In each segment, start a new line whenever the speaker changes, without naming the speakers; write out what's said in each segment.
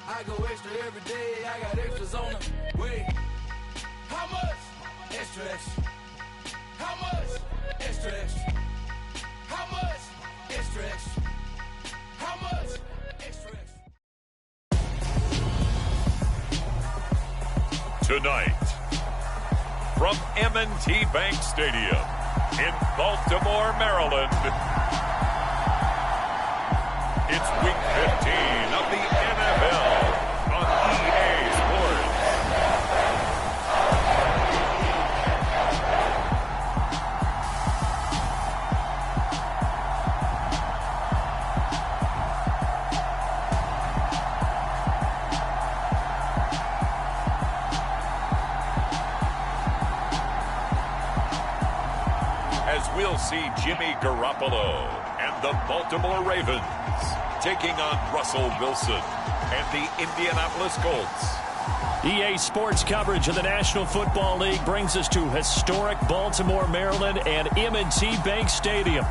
I go extra every day, I got extras on the way. How much? Extra, extra. How much? Extra, extra. How much? Extra, extra. How much? Extra, extra.
Tonight, from M&T Bank Stadium in Baltimore, Maryland, it's Week 15 of the NFL on EA Sports. As we'll see Jimmy Garoppolo and the Baltimore Ravens taking on Russell Wilson and the Indianapolis Colts.
EA Sports coverage of the National Football League brings us to historic Baltimore, Maryland and M&T Bank Stadium.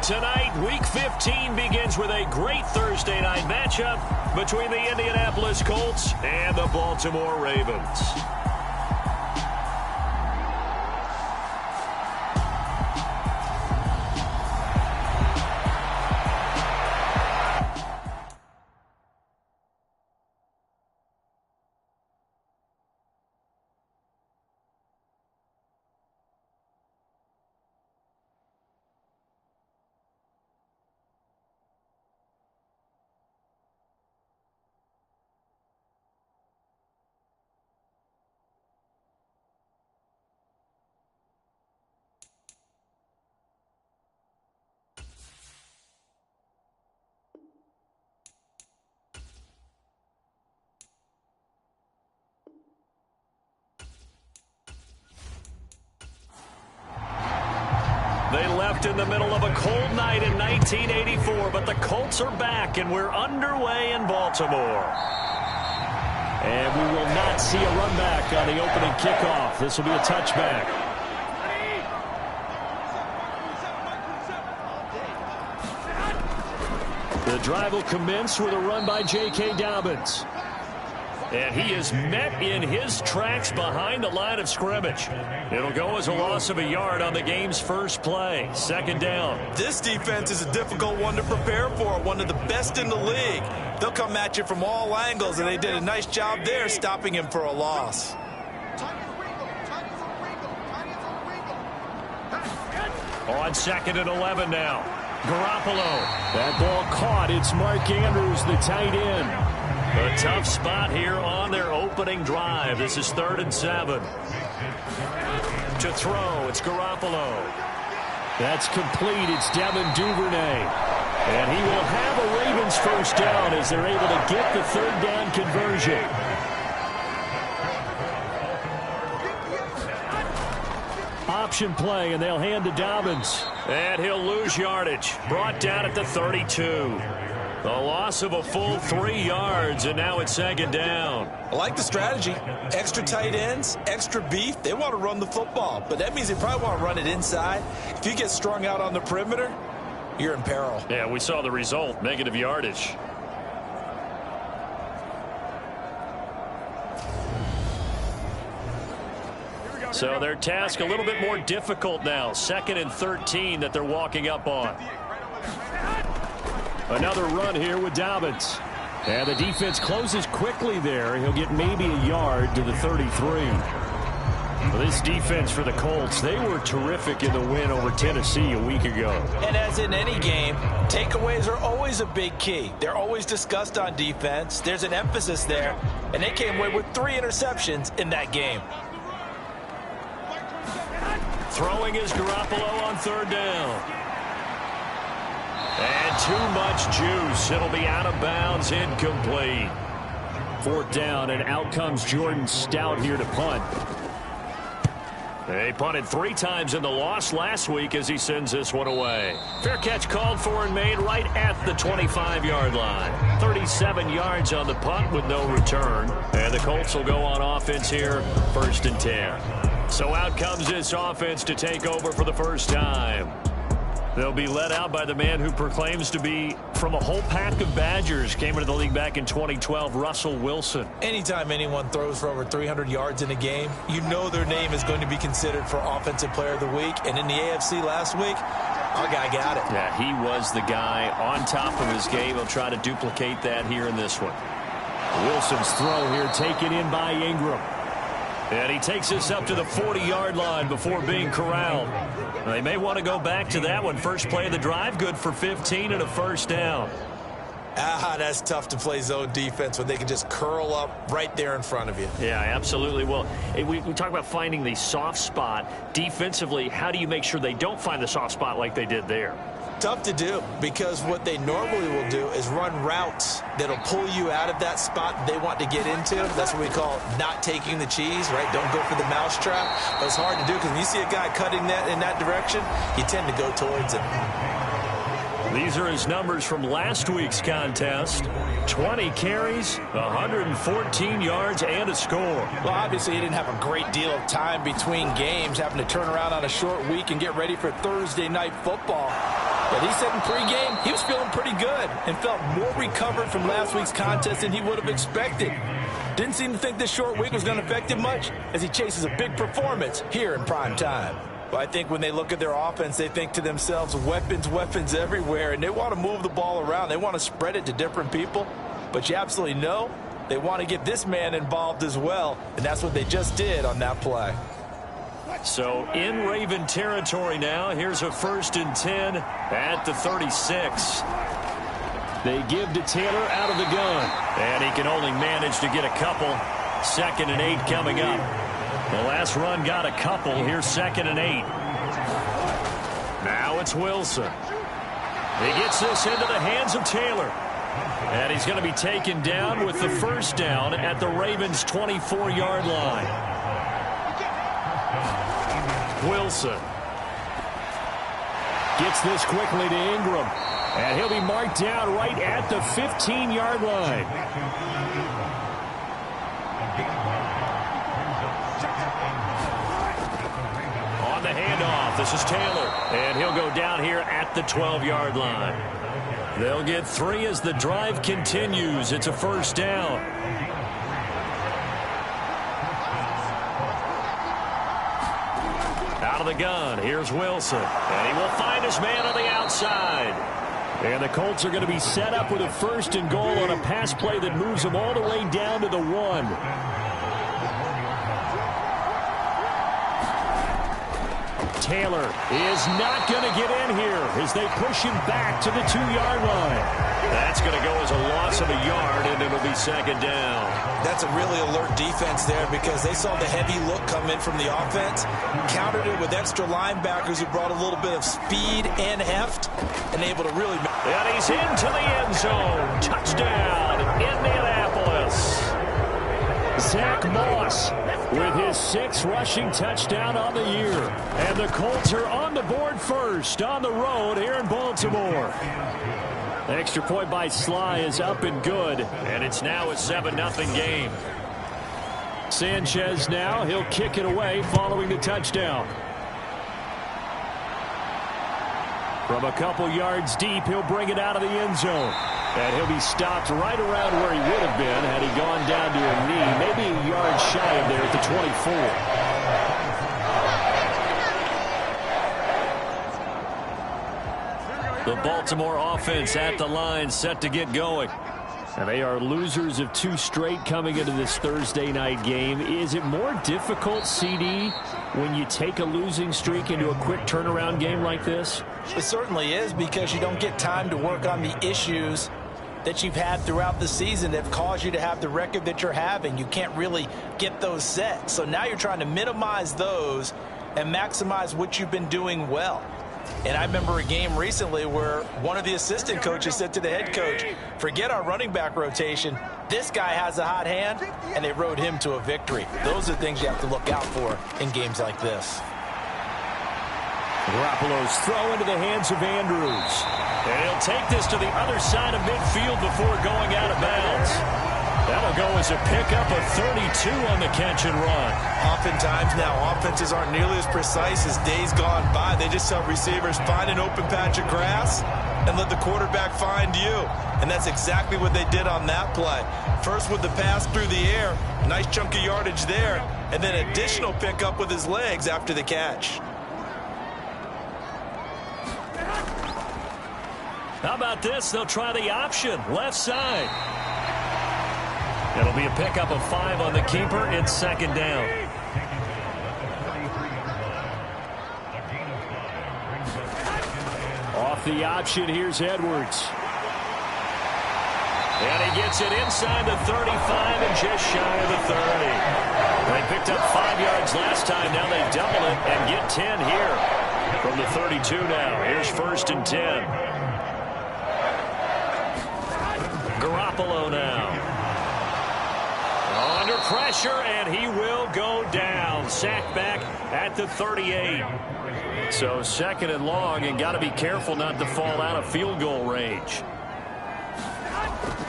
Tonight, Week 15 begins with a great Thursday night matchup between the Indianapolis Colts and the Baltimore Ravens. They left in the middle of a cold night in 1984, but the Colts are back, and we're underway in Baltimore. And we will not see a run back on the opening kickoff. This will be a touchback. The drive will commence with a run by J.K. Dobbins. And he is met in his tracks behind the line of scrimmage. It'll go as a loss of a yard on the game's first play. Second down.
This defense is a difficult one to prepare for, one of the best in the league. They'll come at you from all angles, and they did a nice job there stopping him for a loss.
On 2nd and 11 now. Garoppolo. That ball caught. It's Mark Andrews, the tight end. A tough spot here on their opening drive. This is 3rd and 7. To throw, it's Garoppolo. That's complete. It's Devin Duvernay. And he will have a Ravens first down as they're able to get the 3rd down conversion. Option play, and they'll hand to Dobbins. And he'll lose yardage. Brought down at the 32. The loss of a full 3 yards, and now it's 2nd down.
I like the strategy. Extra tight ends, extra beef. They want to run the football, but that means they probably want to run it inside. If you get strung out on the perimeter, you're in peril.
Yeah, we saw the result, negative yardage. So their task a little bit more difficult now. 2nd and 13 that they're walking up on. Another run here with Dobbins. And the defense closes quickly there. He'll get maybe a yard to the 33. Well, this defense for the Colts, they were terrific in the win over Tennessee a week ago.
And as in any game, takeaways are always a big key. They're always discussed on defense. There's an emphasis there. And they came away with 3 interceptions in that game.
Throwing is Garoppolo on 3rd down. And too much juice. It'll be out of bounds, incomplete. 4th down, and out comes Jordan Stout here to punt. They punted 3 times in the loss last week as he sends this one away. Fair catch called for and made right at the 25-yard line. 37 yards on the punt with no return. And the Colts will go on offense here, 1st and 10. So out comes this offense to take over for the first time. They'll be led out by the man who proclaims to be from a whole pack of Badgers. Came into the league back in 2012, Russell Wilson.
Anytime anyone throws for over 300 yards in a game, you know their name is going to be considered for Offensive Player of the Week. And in the AFC last week, our guy got it.
Yeah, he was the guy on top of his game. He'll try to duplicate that here in this one. Wilson's throw here taken in by Ingram. And he takes this up to the 40-yard line before being corralled. They may want to go back to that one. First play of the drive, good for 15 and a first down.
That's tough to play zone defense when they can just curl up right there in front of you.
Yeah, absolutely. Well, we talk about finding the soft spot. Defensively, how do you make sure they don't find the soft spot like they did there?
Tough to do, because what they normally will do is run routes that'll pull you out of that spot they want to get into. That's what we call not taking the cheese, right? Don't go for the mousetrap. But it's hard to do because when you see a guy cutting that in that direction, you tend to go towards it.
These are his numbers from last week's contest. 20 carries, 114 yards, and a score.
Well, obviously, he didn't have a great deal of time between games, having to turn around on a short week and get ready for Thursday night football. But he said in pregame he was feeling pretty good and felt more recovered from last week's contest than he would have expected. Didn't seem to think this short week was going to affect him much as he chases a big performance here in prime time. Well, I think when they look at their offense, they think to themselves, weapons, weapons everywhere, and they want to move the ball around. They want to spread it to different people. But you absolutely know they want to get this man involved as well, and that's what they just did on that play.
So in Raven territory now. Here's a 1st and 10 at the 36. They give to Taylor out of the gun, and he can only manage to get a couple. 2nd and 8 coming up. The last run got a couple. Here's 2nd and 8. Now it's Wilson. He gets this into the hands of Taylor. And he's going to be taken down with the first down at the Ravens' 24-yard line. Wilson gets this quickly to Ingram. And he'll be marked down right at the 15-yard line. On the handoff, this is Taylor. And he'll go down here at the 12-yard line. They'll get 3 as the drive continues. It's a first down. Out of the gun, here's Wilson. And he will find his man on the outside. And the Colts are going to be set up with a 1st and goal on a pass play that moves them all the way down to the 1. Taylor is not going to get in here as they push him back to the 2-yard line. That's going to go as a loss of a yard, and it'll be 2nd down.
That's a really alert defense there because they saw the heavy look come in from the offense, countered it with extra linebackers who brought a little bit of speed and heft, and able to really...
And he's into the end zone. Touchdown, Indianapolis. Zach Moss with his 6th rushing touchdown on the year. And the Colts are on the board first on the road here in Baltimore. The extra point by Sly is up and good. And it's now a 7-0 game. Sanchez now, he'll kick it away following the touchdown. From a couple yards deep, he'll bring it out of the end zone. And he'll be stopped right around where he would have been had he gone down to a knee, maybe a yard shy of there at the 24. The Baltimore offense at the line, set to get going. And they are losers of 2 straight coming into this Thursday night game. Is it more difficult, CD, when you take a losing streak into a quick turnaround game like this?
It certainly is, because you don't get time to work on the issues that you've had throughout the season that have caused you to have the record that you're having. You can't really get those set. So now you're trying to minimize those and maximize what you've been doing well. And I remember a game recently where one of the assistant coaches said to the head coach, forget our running back rotation. This guy has a hot hand, and they rode him to a victory. Those are things you have to look out for in games like this.
Garoppolo's throw into the hands of Andrews. And he'll take this to the other side of midfield before going out of bounds. That'll go was a pickup of 32 on the catch and run.
Oftentimes now, offenses aren't nearly as precise as days gone by. They just tell receivers, find an open patch of grass and let the quarterback find you. And that's exactly what they did on that play. First with the pass through the air, nice chunk of yardage there, and then additional pickup with his legs after the catch.
How about this? They'll try the option, left side. It'll be a pickup of 5 on the keeper. It's second down. Off the option, here's Edwards. And he gets it inside the 35 and just shy of the 30. They picked up 5 yards last time. Now they double it and get 10 here. From the 32 now. Here's 1st and 10. Garoppolo now. Under pressure, and he will go down. Sacked back at the 38. So second and long, and got to be careful not to fall out of field goal range.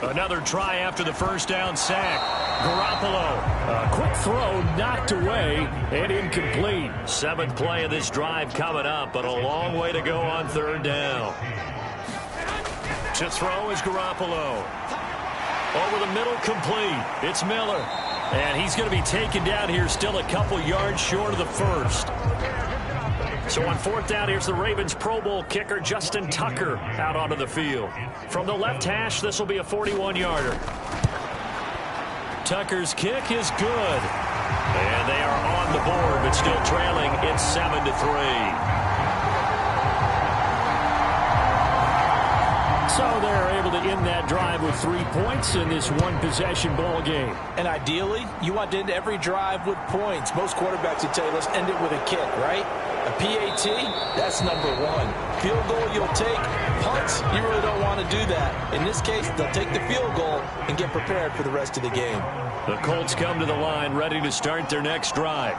Another try after the first down sack. Garoppolo. A quick throw knocked away and incomplete. 7th play of this drive coming up, but a long way to go on 3rd down. To throw is Garoppolo. Over the middle, complete. It's Miller. And he's going to be taken down here, still a couple yards short of the first. So on 4th down, here's the Ravens Pro Bowl kicker, Justin Tucker, out onto the field. From the left hash, this will be a 41-yarder. Tucker's kick is good. And they are on the board, but still trailing. It's 7-3. So they're able to end that drive with 3 points in this one-possession ball game.
And ideally, you want to end every drive with points. Most quarterbacks would tell you, let's end it with a kick, right? A PAT, that's number 1. Field goal you'll take. Punts, you really don't want to do that. In this case, they'll take the field goal and get prepared for the rest of the game.
The Colts come to the line ready to start their next drive.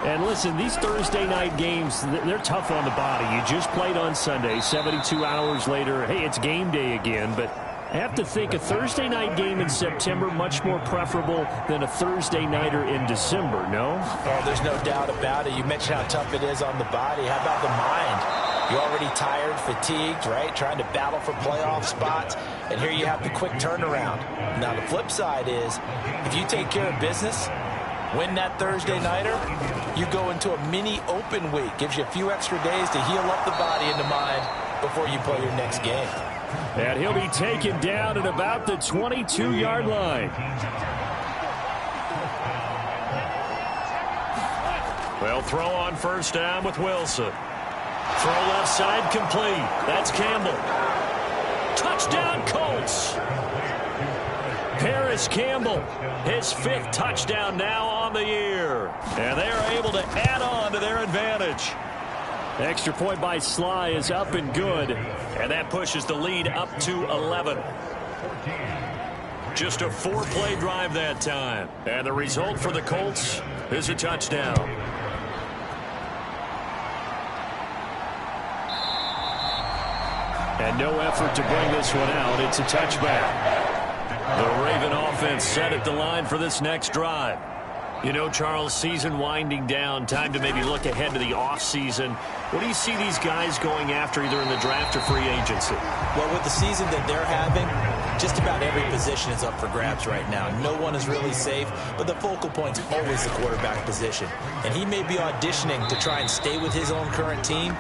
And listen, these Thursday night games, they're tough on the body. You just played on Sunday, 72 hours later, hey, it's game day again. But I have to think a Thursday night game in September much more preferable than a Thursday nighter in December, no?
Oh, there's no doubt about it. You mentioned how tough it is on the body. How about the mind? You're already tired, fatigued, right? Trying to battle for playoff spots. And here you have the quick turnaround. Now, the flip side is, if you take care of business, win that Thursday nighter, you go into a mini open week. Gives you a few extra days to heal up the body and the mind before you play your next game.
And he'll be taken down at about the 22-yard line.
They'll throw on 1st down with Wilson. Throw left side complete. That's Campbell. Touchdown Colts. Paris Campbell, his 5th touchdown now on the year. And they are able to add on to their advantage.
Extra point by Sly is up and good.
And that pushes the lead up to 11. Just a 4-play drive that time. And the result for the Colts is a touchdown.
And no effort to bring this one out. It's a touchback.
The Raven offense set at the line for this next drive. You know, Charles, season winding down, time to maybe look ahead to the offseason. What do you see these guys going after either in the draft or free agency?
Well, with the season that they're having, just about every position is up for grabs right now. No one is really safe, but the focal point's always the quarterback position. And he may be auditioning to try and stay with his own current team.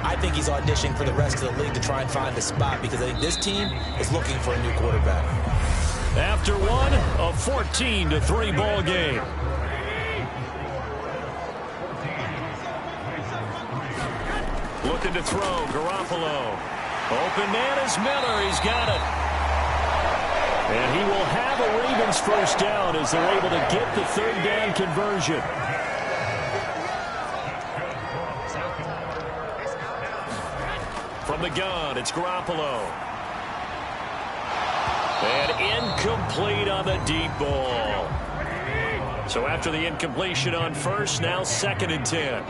I think he's auditioning for the rest of the league to try and find a spot because I think this team is looking for a new quarterback.
After one, a 14-3 ball game. Looking to throw, Garoppolo. Open man is Miller. He's got it.
And he will have a Ravens 1st down as they're able to get the 3rd down conversion.
From the gun, it's Garoppolo. And incomplete on the deep ball. So after the incompletion on 1st, now 2nd and 10.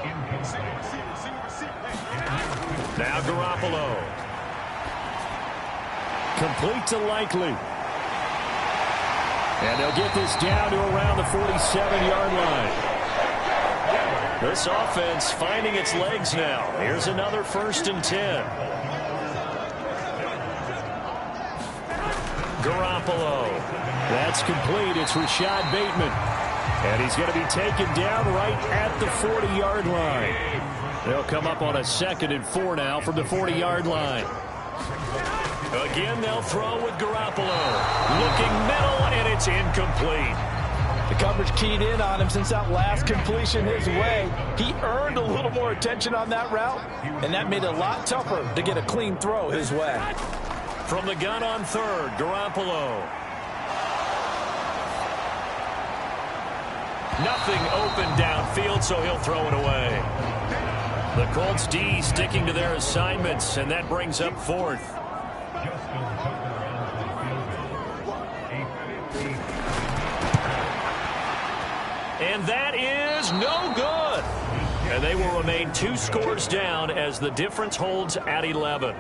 Now Garoppolo.
Complete to Likely. And they'll get this down to around the 47-yard line. This offense finding its legs now. Here's another 1st and 10. Garoppolo. That's complete. It's Rashad Bateman. And he's going to be taken down right at the 40-yard line. They'll come up on a 2nd and 4 now from the 40-yard line. Again, they'll throw with Garoppolo. Looking middle, and it's incomplete.
The coverage keyed in on him since that last completion his way. He earned a little more attention on that route, and that made it a lot tougher to get a clean throw his way.
From the gun on 3rd, Garoppolo. Nothing open downfield, so he'll throw it away. The Colts D sticking to their assignments, and that brings up 4th. And that is no good. And they will remain 2 scores down as the difference holds at 11.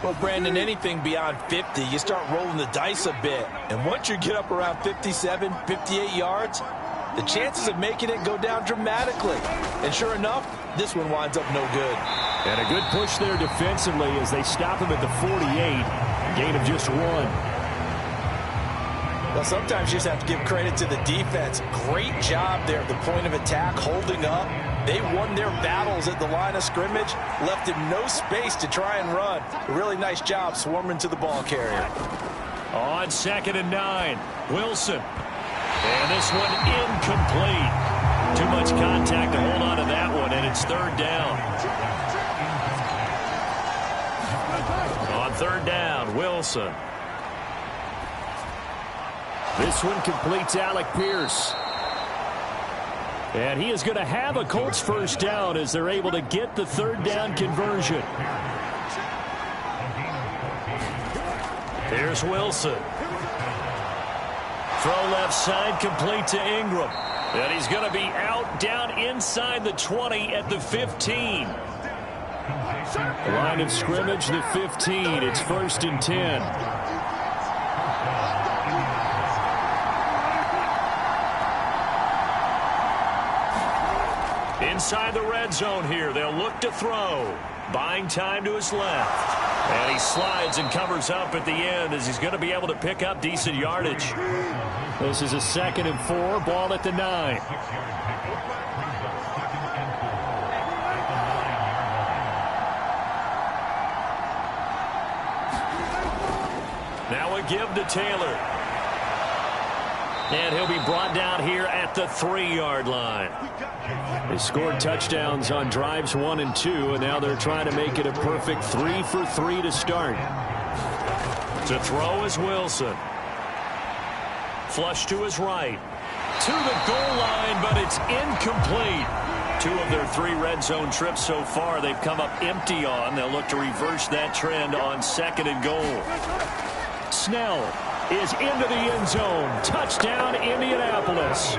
Well, Brandon, anything beyond 50, you start rolling the dice a bit. And once you get up around 57, 58 yards, the chances of making it go down dramatically. And sure enough, this one winds up no good.
And a good push there defensively as they stop him at the 48. Gain of just 1.
Well, sometimes you just have to give credit to the defense. Great job there at the point of attack, holding up. They won their battles at the line of scrimmage, left him no space to try and run. A really nice job swarming to the ball carrier.
On 2nd and 9, Wilson. And this one incomplete. Too much contact to hold on to that one, and it's 3rd down. On 3rd down, Wilson. This one completes Alec Pierce. And he is going to have a Colts 1st down as they're able to get the 3rd down conversion. Here's Wilson. Throw left side, complete to Ingram. And he's going to be out down inside the 20 at the 15. Line of scrimmage, the 15. It's 1st and 10. Inside the red zone here. They'll look to throw. Buying time to his left. And he slides and covers up at the end as he's going to be able to pick up decent yardage. This is a 2nd and 4. Ball at the 9. Now a give to Taylor. And he'll be brought down here at the 3-yard line. They scored touchdowns on drives 1 and 2, and now they're trying to make it a perfect 3 for 3 to start. To throw is Wilson. Flush to his right. To the goal line, but it's incomplete. 2 of their 3 red zone trips so far they've come up empty on. They'll look to reverse that trend on 2nd and goal. Snell is into the end zone. Touchdown, Indianapolis.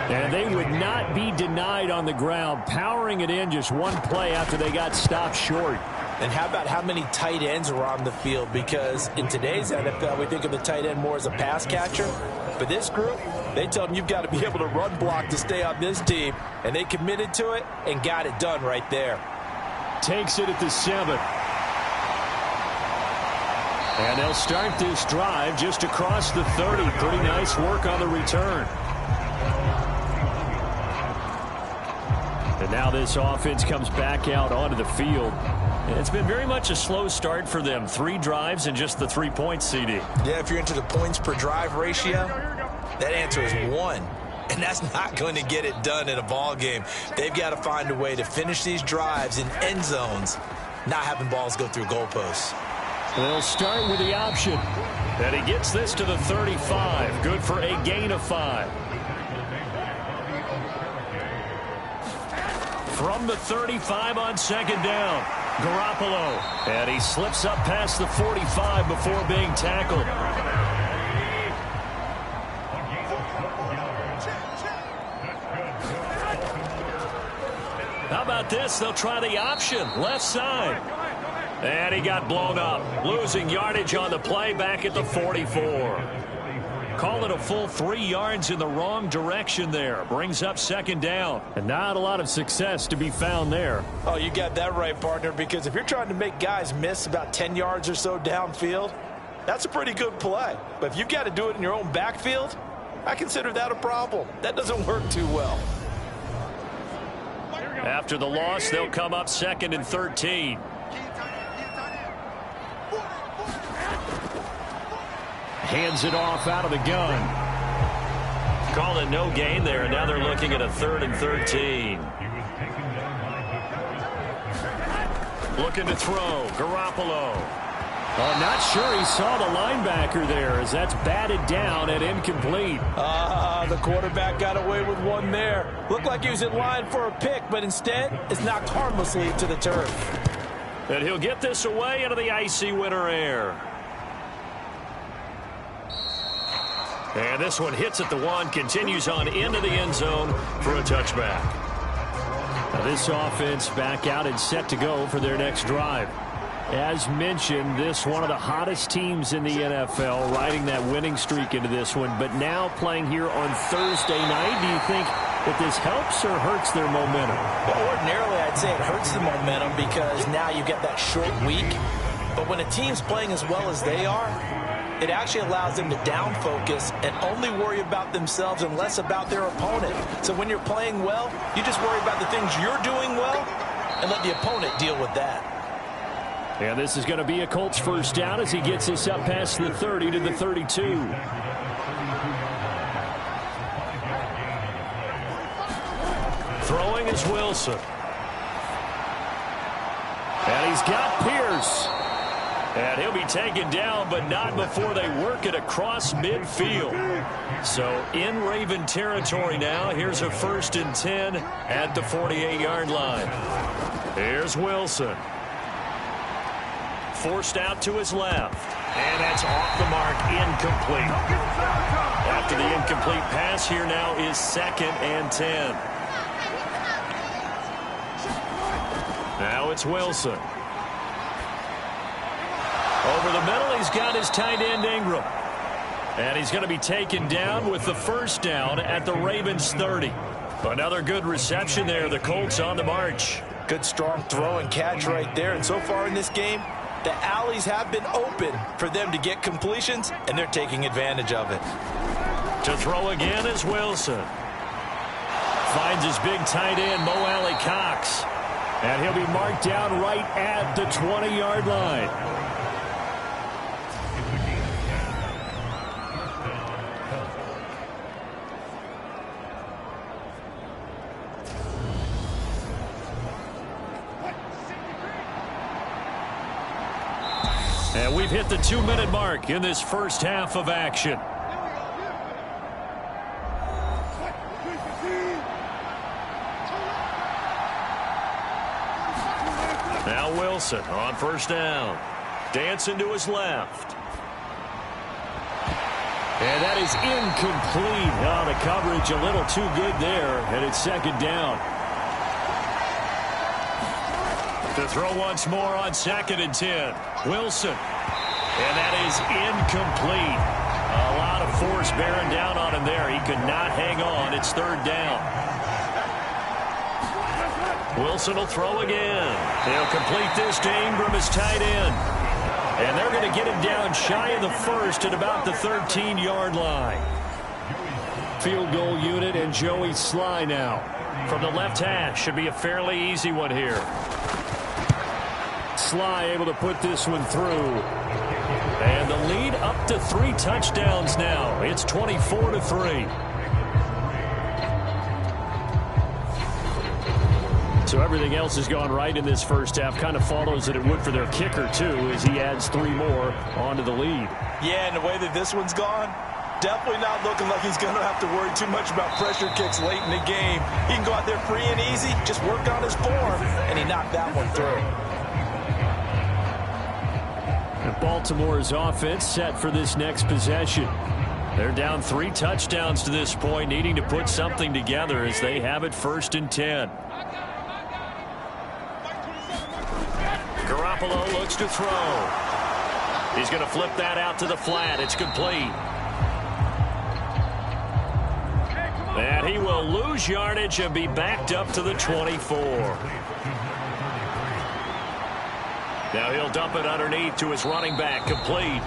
And they would not be denied on the ground, powering it in just one play after they got stopped short.
And how about how many tight ends were on the field? Because in today's NFL, we think of the tight end more as a pass catcher. But this group, they tell them you've got to be able to run block to stay on this team. And they committed to it and got it done right there.
Takes it at the 7. And they'll start this drive just across the 30. Pretty nice work on the return. And now this offense comes back out onto the field. It's been very much a slow start for them. 3 drives and just the 3 points, CD.
Yeah, if you're into the points per drive ratio, that answer is 1. And that's not going to get it done in a ball game. They've got to find a way to finish these drives in end zones, not having balls go through goalposts.
They'll start with the option. And he gets this to the 35. Good for a gain of 5. From the 35 on 2nd down, Garoppolo. And he slips up past the 45 before being tackled. How about this? They'll try the option. Left side. And he got blown up. Losing yardage on the play back at the 44. Call it a full 3 yards in the wrong direction there. Brings up second down. And not a lot of success to be found there.
Oh, you got that right, partner, because if you're trying to make guys miss about 10 yards or so downfield, that's a pretty good play. But if you've got to do it in your own backfield, I consider that a problem. That doesn't work too well.
After the loss, they'll come up 2nd and 13. Hands it off out of the gun. Call it no gain there, and now they're looking at a 3rd and 13. Looking to throw. Garoppolo. Oh, not sure he saw the linebacker there as that's batted down and incomplete.
The quarterback got away with one there. Looked like he was in line for a pick, but instead it's knocked harmlessly to the turf.
And he'll get this away into the icy winter air. And this one hits at the 1, continues on into the end zone for a touchback. Now this offense back out and set to go for their next drive. As mentioned, this one of the hottest teams in the NFL, riding that winning streak into this one, but now playing here on Thursday night. Do you think that this helps or hurts their momentum?
Well, ordinarily I'd say it hurts the momentum because now you get that short week. But when a team's playing as well as they are, it actually allows them to down focus and only worry about themselves and less about their opponent. So when you're playing well, you just worry about the things you're doing well and let the opponent deal with that.
And this is going to be a Colts first down as he gets this up past the 30 to the 32. Throwing is Wilson. And he's got Pierce. And he'll be taken down, but not before they work it across midfield. So in Raven territory now. Here's a 1st and 10 at the 48-yard line. Here's Wilson. Forced out to his left. And that's off the mark, incomplete. After the incomplete pass, here now is 2nd and 10. Now it's Wilson. Over the middle, he's got his tight end Ingram. And he's going to be taken down with the first down at the Ravens 30. Another good reception there. The Colts on the march.
Good strong throw and catch right there. And so far in this game, the alleys have been open for them to get completions, and they're taking advantage of it.
To throw again is Wilson. Finds his big tight end, Mo Alley Cox. And he'll be marked down right at the 20-yard line. And we've hit the 2-minute mark in this first half of action. Now Wilson on first down. Dancing to his left. And that is incomplete. Oh, the coverage a little too good there. And it's 2nd down. To throw once more on 2nd and 10. Wilson. And that is incomplete. A lot of force bearing down on him there. He could not hang on. It's 3rd down. Wilson will throw again. He'll complete this to Ingram, his tight end. And they're going to get him down shy of the 1st at about the 13-yard line. Field goal unit and Joey Sly now. From the left hash. Should be a fairly easy one here. Sly able to put this one through. And the lead up to 3 touchdowns now. It's 24-3. So everything else has gone right in this first half. Kind of follows that it would for their kicker, too, as he adds 3 more onto the lead.
Yeah, and the way that this one's gone, definitely not looking like he's going to have to worry too much about pressure kicks late in the game. He can go out there free and easy, just work on his form, and he knocked that one through.
And Baltimore's offense set for this next possession. They're down 3 touchdowns to this point, needing to put something together as they have it 1st and 10. Garoppolo looks to throw. He's going to flip that out to the flat. It's complete. And he will lose yardage and be backed up to the 24. Now he'll dump it underneath to his running back, complete.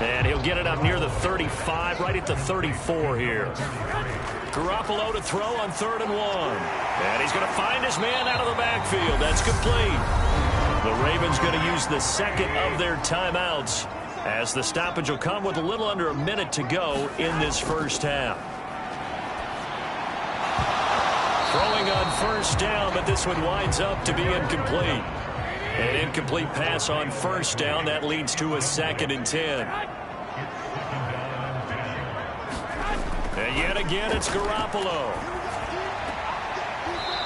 And he'll get it up near the 35, right at the 34 here. Garoppolo to throw on 3rd and 1. And he's going to find his man out of the backfield. That's complete. The Ravens going to use the second of their timeouts as the stoppage will come with a little under a minute to go in this first half. Throwing on 1st down, but this one winds up to be incomplete. An incomplete pass on 1st down. That leads to a 2nd and 10. And yet again, it's Garoppolo.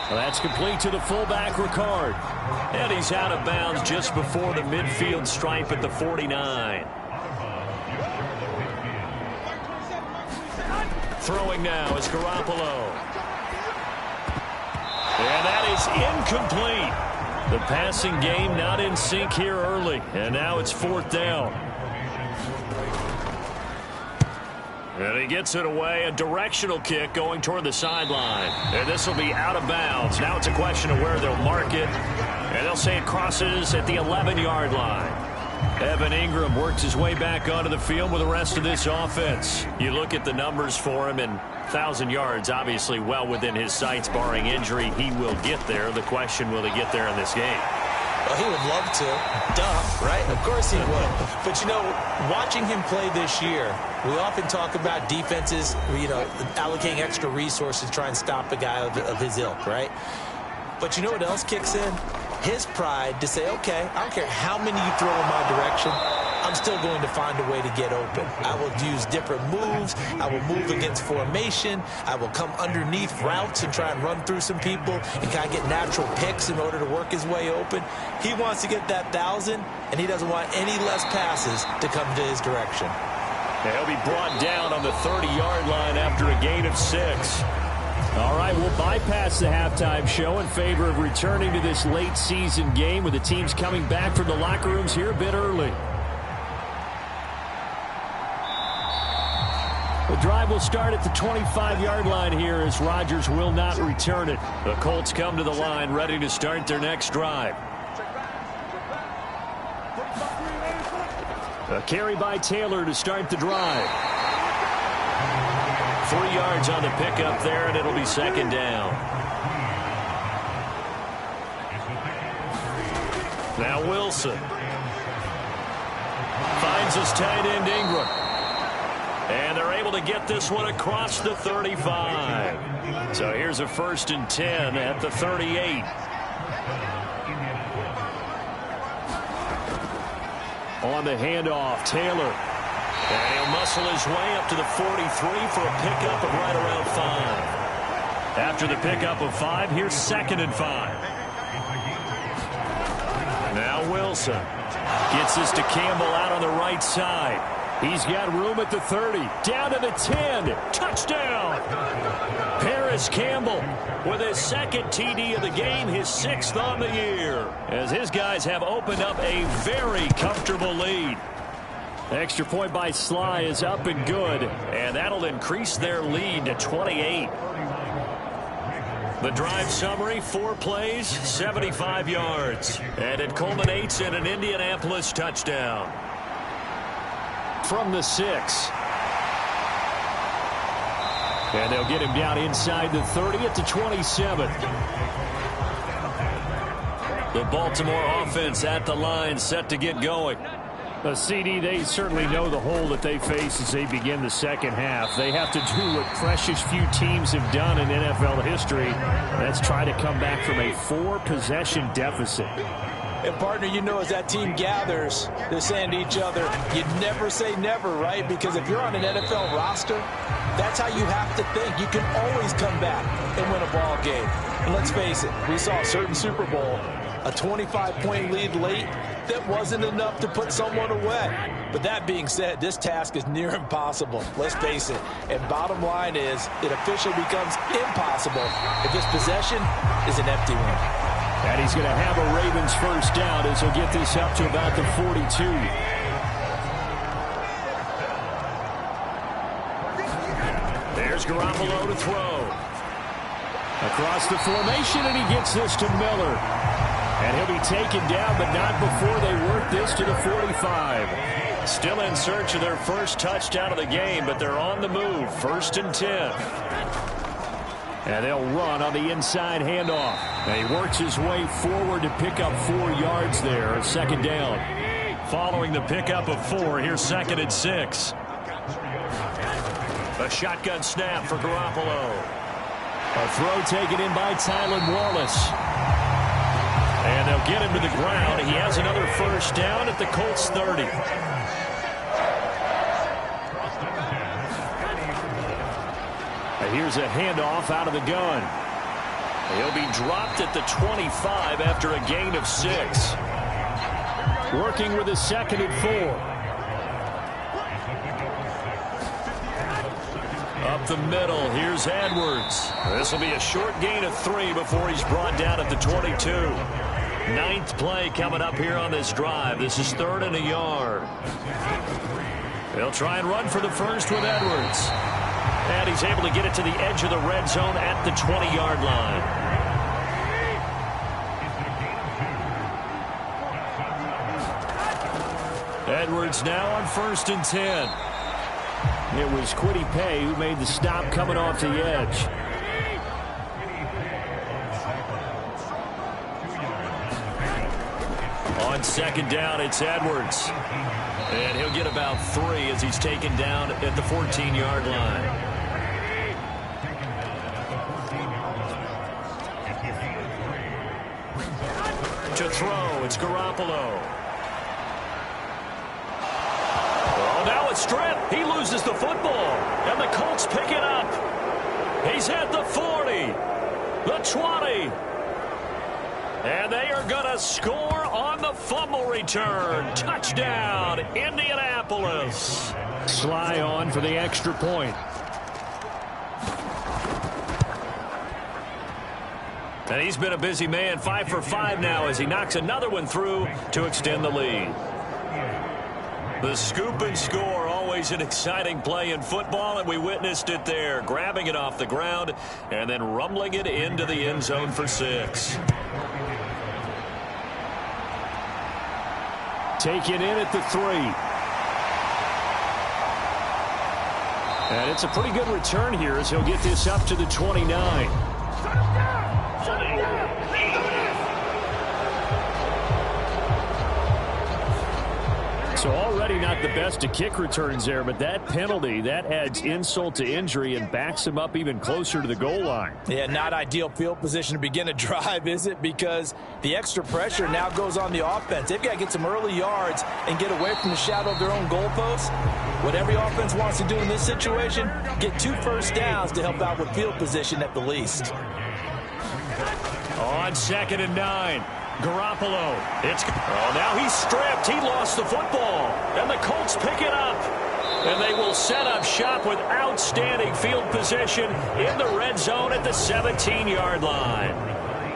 Well, that's complete to the fullback, Ricard. And he's out of bounds just before the midfield stripe at the 49. Throwing now is Garoppolo. And that is incomplete. The passing game not in sync here early. And now it's 4th down. And he gets it away. A directional kick going toward the sideline. And this will be out of bounds. Now it's a question of where they'll mark it. And they'll say it crosses at the 11-yard line. Evan Ingram works his way back onto the field with the rest of this offense. You look at the numbers for him, and 1,000 yards obviously well within his sights, barring injury. He will get there. The question, will he get there in this game?
Well, he would love to. Duh, right? Of course he would. But, you know, watching him play this year, we often talk about defenses, allocating extra resources to try and stop a guy of his ilk, right? But you know what else kicks in? His pride to say, okay, I don't care how many you throw in my direction, I'm still going to find a way to get open. I will use different moves. I will move against formation. I will come underneath routes and try and run through some people and kind of get natural picks in order to work his way open. He wants to get that 1,000, and he doesn't want any less passes to come to his direction.
And he'll be brought down on the 30-yard line after a gain of 6. All right, we'll bypass the halftime show in favor of returning to this late season game with the teams coming back from the locker rooms here a bit early. The drive will start at the 25-yard line here as Rodgers will not return it. The Colts come to the line ready to start their next drive. A carry by Taylor to start the drive. 3 yards on the pickup there, and it'll be 2nd down. Now Wilson finds his tight end Ingram. And they're able to get this one across the 35. So here's a 1st and 10 at the 38. On the handoff, Taylor. And he'll muscle his way up to the 43 for a pickup of right around 5. After the pickup of 5, here's 2nd and 5. Now Wilson gets this to Campbell out on the right side. He's got room at the 30, down to the 10, touchdown! Paris Campbell with his 2nd TD of the game, his 6th on the year, as his guys have opened up a very comfortable lead. Extra point by Sly is up and good, and that'll increase their lead to 28. The drive summary, 4 plays, 75 yards, and it culminates in an Indianapolis touchdown. From the 6. And they'll get him down inside the 30 at the 27. The Baltimore offense at the line, set to get going.
CD, they certainly know the hole that they face as they begin the second half. They have to do what precious few teams have done in NFL history. That's try to come back from a 4-possession deficit.
And, partner, you know, as that team gathers, they're saying to each other, you never say never, right? Because if you're on an NFL roster, that's how you have to think. You can always come back and win a ball game. And let's face it, we saw a certain Super Bowl, a 25-point lead late, that wasn't enough to put someone away. But that being said, this task is near impossible. Let's face it. And bottom line is, it officially becomes impossible if this possession is an empty one.
And he's going to have a Ravens first down as he'll get this up to about the 42. There's Garoppolo to throw. Across the formation, and he gets this to Miller. And he'll be taken down, but not before they work this to the 45. Still in search of their first touchdown of the game, but they're on the move. 1st and 10. And they'll run on the inside handoff. And he works his way forward to pick up 4 yards there. 2nd down. Following the pickup of 4, here's 2nd and 6. A shotgun snap for Garoppolo. A throw taken in by Tylan Wallace. And they'll get him to the ground. He has another first down at the Colts 30. Here's a handoff out of the gun. He'll be dropped at the 25 after a gain of 6. Working with a 2nd and 4. Up the middle, here's Edwards. This will be a short gain of 3 before he's brought down at the 22. 9th play coming up here on this drive. This is 3rd and a yard. They'll try and run for the first with Edwards. And he's able to get it to the edge of the red zone at the 20-yard line. Edwards now on 1st and 10. It was Kwity Paye who made the stop coming off the edge. On 2nd down, it's Edwards. And he'll get about 3 as he's taken down at the 14-yard line. To throw, it's Garoppolo. Oh, now it's stripped. He loses the football. And the Colts pick it up. He's at the 40. The 20. And they are going to score on the fumble return. Touchdown, Indianapolis. Sly on for the extra point. And he's been a busy man, 5 for 5 now as he knocks another one through to extend the lead. The scoop and score, always an exciting play in football, and we witnessed it there, grabbing it off the ground and then rumbling it into the end zone for 6. Taken in at the 3. And it's a pretty good return here as he'll get this up to the 29. So already not the best of kick returns there, but that penalty, that adds insult to injury and backs him up even closer to the goal line. Yeah, not ideal field position to begin a drive, is it? Because the extra pressure now goes on the offense. They've got to get some early yards and get away from the shadow of their own goalposts. What every offense wants to do in this situation, get 2 first downs to help out with field position at the least. On 2nd and 9. Garoppolo. Now he's stripped. He lost the football. And the Colts pick it up. And they will set up shop with outstanding field position in the red zone at the 17-yard line.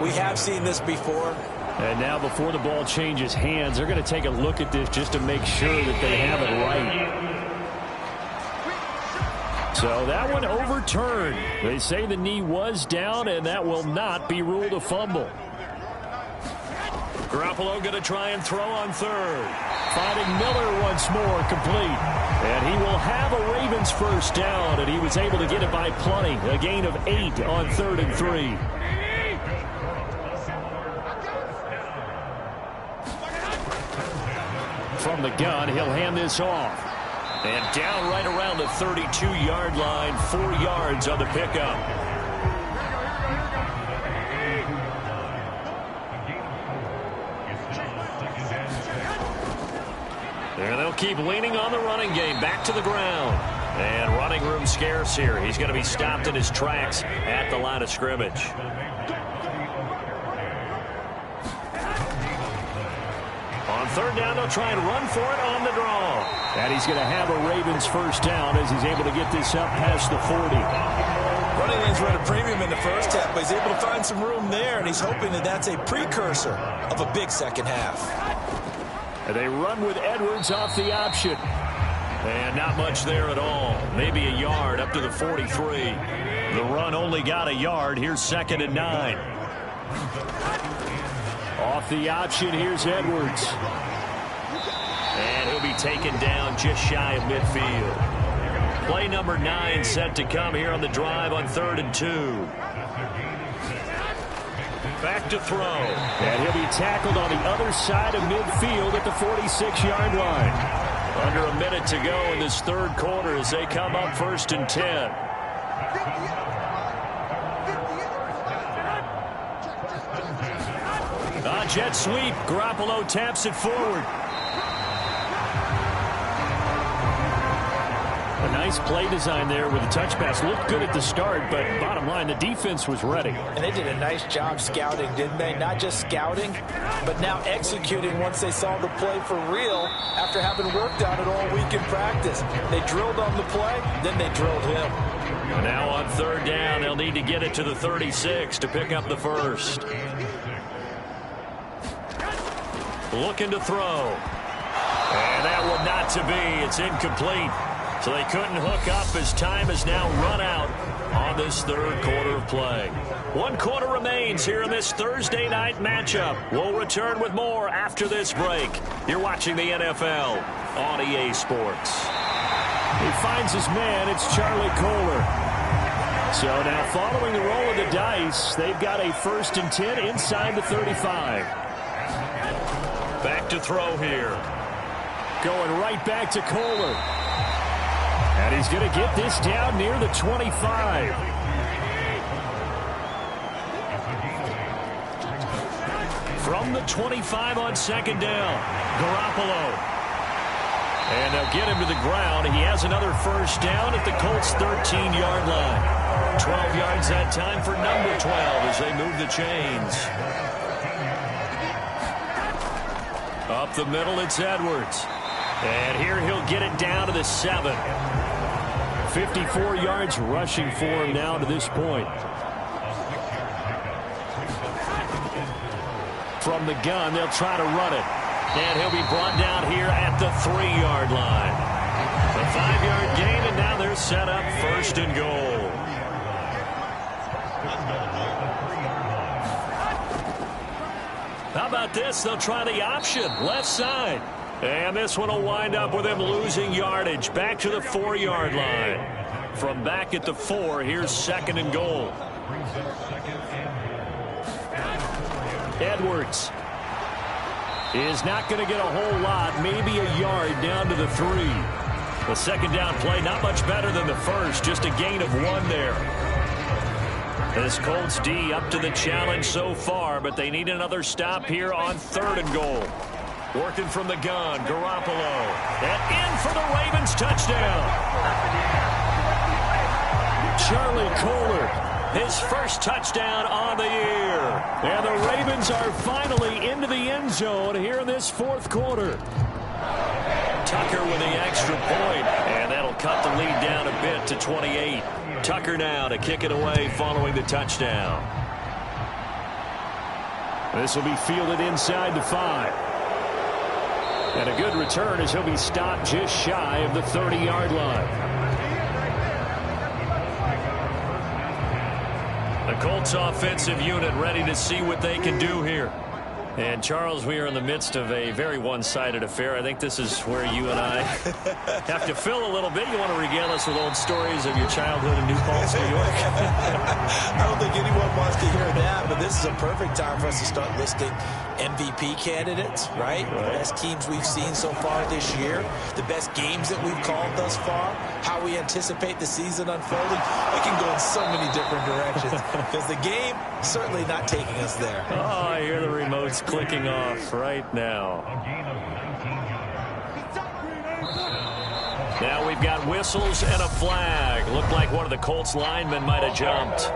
We have seen this before.
And now before the ball changes hands, they're going to take a look at this just to make sure that they have it right. So that one overturned. They say the knee was down, and that will not be ruled a fumble. Garoppolo going to try and throw on 3rd. Finding Miller once more, complete. And he will have a Ravens first down, and he was able to get it by plenty. A gain of 8 on 3rd and 3. From the gun, he'll hand this off. And down right around the 32-yard line, 4 yards on the pickup. And they'll keep leaning on the running game. Back to the ground. And running room scarce here. He's going to be stopped in his tracks at the line of scrimmage. On 3rd down, they'll try and run for it on the draw. And he's going to have a Ravens first down as he's able to get this up past the 40.
Running lanes were at a premium in the first half, but he's able to find some room there, and he's hoping that that's a precursor of a big second half.
And they run with Edwards off the option. And not much there at all. Maybe a yard up to the 43. The run only got a yard. Here's 2nd and 9. Off the option, here's Edwards. And he'll be taken down just shy of midfield. Play number 9 set to come here on the drive on 3rd and 2. Back to throw. And he'll be tackled on the other side of midfield at the 46-yard line. Under a minute to go in this 3rd quarter as they come up 1st and 10. Jet sweep. Garoppolo taps it forward. A nice play design there with the touch pass. Looked good at the start, but bottom line, the defense was ready.
And they did a nice job scouting, didn't they? Not just scouting, but now executing once they saw the play for real after having worked on it all week in practice. They drilled on the play, then they drilled him.
And now on 3rd down, they'll need to get it to the 36 to pick up the first. Looking to throw. And that one not to be. It's incomplete. So they couldn't hook up as time has now run out on this 3rd quarter of play. 1 quarter remains here in this Thursday night matchup. We'll return with more after this break. You're watching the NFL on EA Sports.
He finds his man. It's Charlie Kohler. So now following the roll of the dice, they've got a 1st and 10 inside the 35.
Back to throw here.
Going right back to Kohler. And he's going to get this down near the 25.
From the 25 on 2nd down, Garoppolo. And they'll get him to the ground. He has another 1st down at the Colts' 13-yard line. 12 yards that time for number 12 as they move the chains. Up the middle, it's Edwards. And here he'll get it down to the 7.
54 yards rushing for him now to this point.
From the gun, they'll try to run it. And he'll be brought down here at the 3-yard line. A 5-yard gain, and now they're set up 1st and goal. How about this? They'll try the option, left side. And this one will wind up with him losing yardage. Back to the 4-yard line. From back at the 4, here's 2nd and goal.
Edwards is not going to get a whole lot, maybe a yard down to the 3.
The 2nd down play, not much better than the first, just a gain of 1 there. This Colts D up to the challenge so far, but they need another stop here on 3rd and goal. Working from the gun, Garoppolo. And in for the Ravens touchdown.
Charlie Kohler,
his first touchdown on the year.
And the Ravens are finally into the end zone here in this 4th quarter.
Tucker with the extra point, and that'll cut the lead down a bit to 28. Tucker now to kick it away following the touchdown.
This will be fielded inside the 5. And a good return as he'll be stopped just shy of the 30-yard line.
The Colts offensive unit ready to see what they can do here. And, Charles, we are in the midst of a very one-sided affair. I think this is where you and I have to fill a little bit. You want to regale us with old stories of your childhood in New Paltz, New York?
I don't think anyone wants to hear that, but this is a perfect time for us to start listing MVP candidates, right? The best teams we've seen so far this year, the best games that we've called thus far, how we anticipate the season unfolding. We can go in so many different directions because the game certainly not taking us there.
Oh, I hear the remotes clicking off right now. Now we've got whistles and a flag. Looked like one of the Colts linemen might have jumped.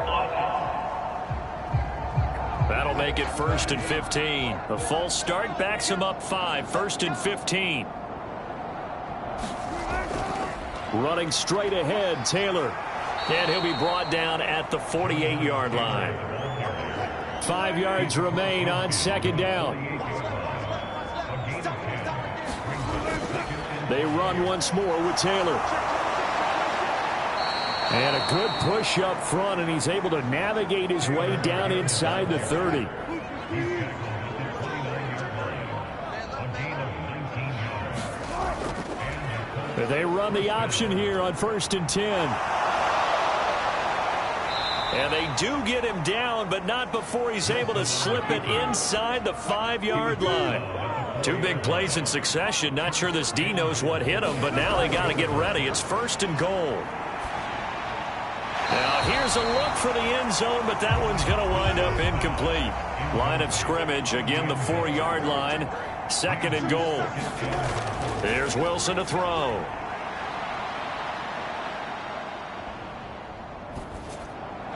That'll make it 1st and 15. A false start backs him up 5. 1st and 15.
Running straight ahead, Taylor.
And he'll be brought down at the 48-yard line. 5 yards remain on second down. They run once more with Taylor. And a good push up front, and he's able to navigate his way down inside the 30. They run the option here on 1st and 10. And they do get him down, but not before he's able to slip it inside the 5-yard line. 2 big plays in succession. Not sure this D knows what hit him, but now they got to get ready. It's 1st and goal. Now here's a look for the end zone, but that one's going to wind up incomplete. Line of scrimmage, again the 4-yard line. 2nd and goal. Here's Wilson to throw.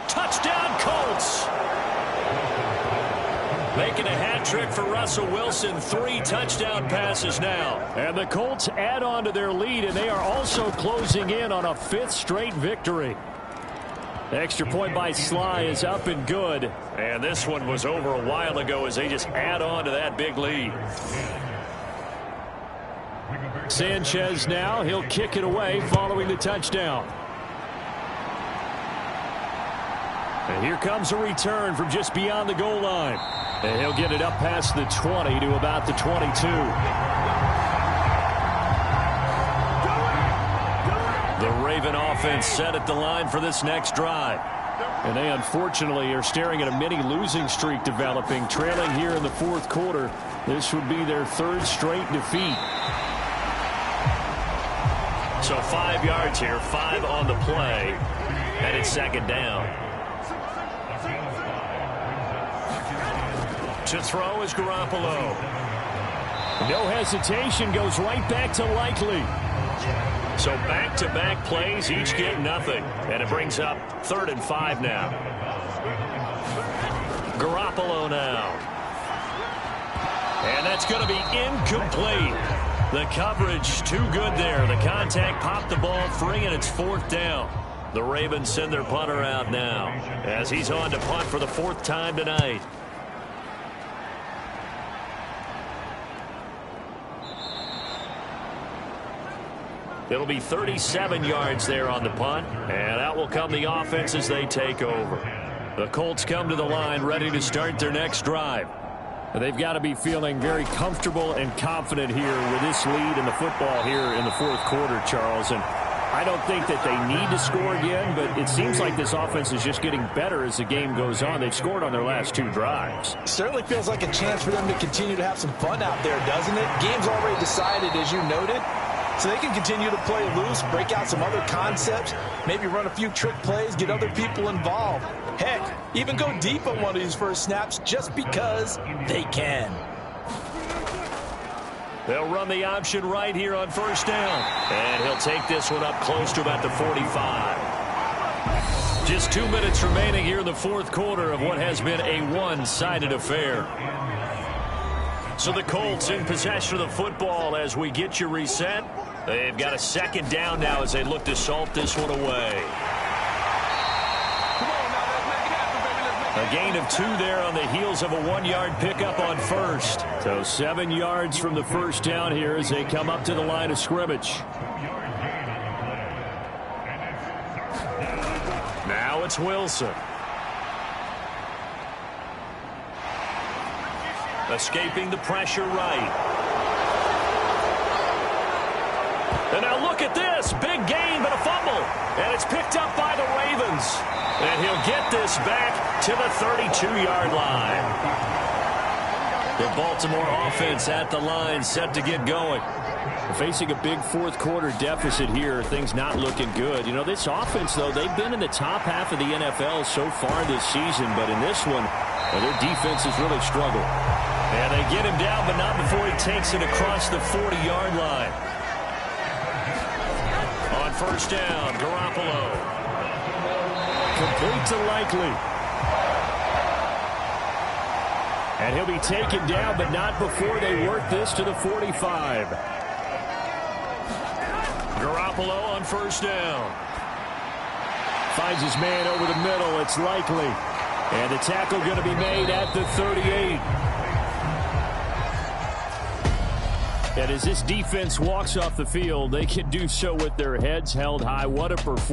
Touchdown Colts. Making a hat trick for Russell Wilson. 3 touchdown passes now. And the Colts add on to their lead, and they are also closing in on a 5th straight victory. Extra point by Sly is up and good. And this one was over a while ago as they just add on to that big lead. Sanchez now. He'll kick it away following the touchdown. And here comes a return from just beyond the goal line. And he'll get it up past the 20 to about the 22. The Raven offense set at the line for this next drive. And they unfortunately are staring at a mini losing streak developing, trailing here in the 4th quarter. This would be their 3rd straight defeat. So 5 yards here, 5 on the play, and it's 2nd down. To throw is Garoppolo. No hesitation, goes right back to Likely. So back-to-back plays, each get nothing. And it brings up 3rd and 5 now. Garoppolo now. And that's going to be incomplete. The coverage too good there. The contact popped the ball free, and it's 4th down. The Ravens send their punter out now as he's on to punt for the 4th time tonight. It'll be 37 yards there on the punt, and out will come the offense as they take over. The Colts come to the line ready to start their next drive. They've got to be feeling very comfortable and confident here with this lead in the football here in the 4th quarter, Charles. And I don't think that they need to score again, but it seems like this offense is just getting better as the game goes on. They've scored on their last 2 drives.
Certainly feels like a chance for them to continue to have some fun out there, doesn't it? Game's already decided, as you noted. So they can continue to play loose, break out some other concepts, maybe run a few trick plays, get other people involved. Heck, even go deep on one of these first snaps just because they can.
They'll run the option right here on 1st down. And he'll take this one up close to about the 45. Just 2 minutes remaining here in the 4th quarter of what has been a one-sided affair. So the Colts in possession of the football as we get you reset. They've got a 2nd down now as they look to salt this one away. A gain of 2 there on the heels of a 1-yard pickup on 1st. So 7 yards from the 1st down here as they come up to the line of scrimmage. Now it's Wilson. Escaping the pressure right. And now look at this. Big gain, but a fumble. And it's picked up by the Ravens. And he'll get this back to the 32-yard line. The Baltimore offense at the line, set to get going. Facing a big 4th quarter deficit here, things not looking good. You know, this offense, though, they've been in the top half of the NFL so far this season. But in this one, their defense has really struggled. And they get him down, but not before he takes it across the 40-yard line. On 1st down, Garoppolo. Complete to Likely. And he'll be taken down, but not before they work this to the 45. Garoppolo on 1st down. finds his man over the middle. It's Likely. And the tackle going to be made at the 38. And as this defense walks off the field, they can do so with their heads held high. What a performance.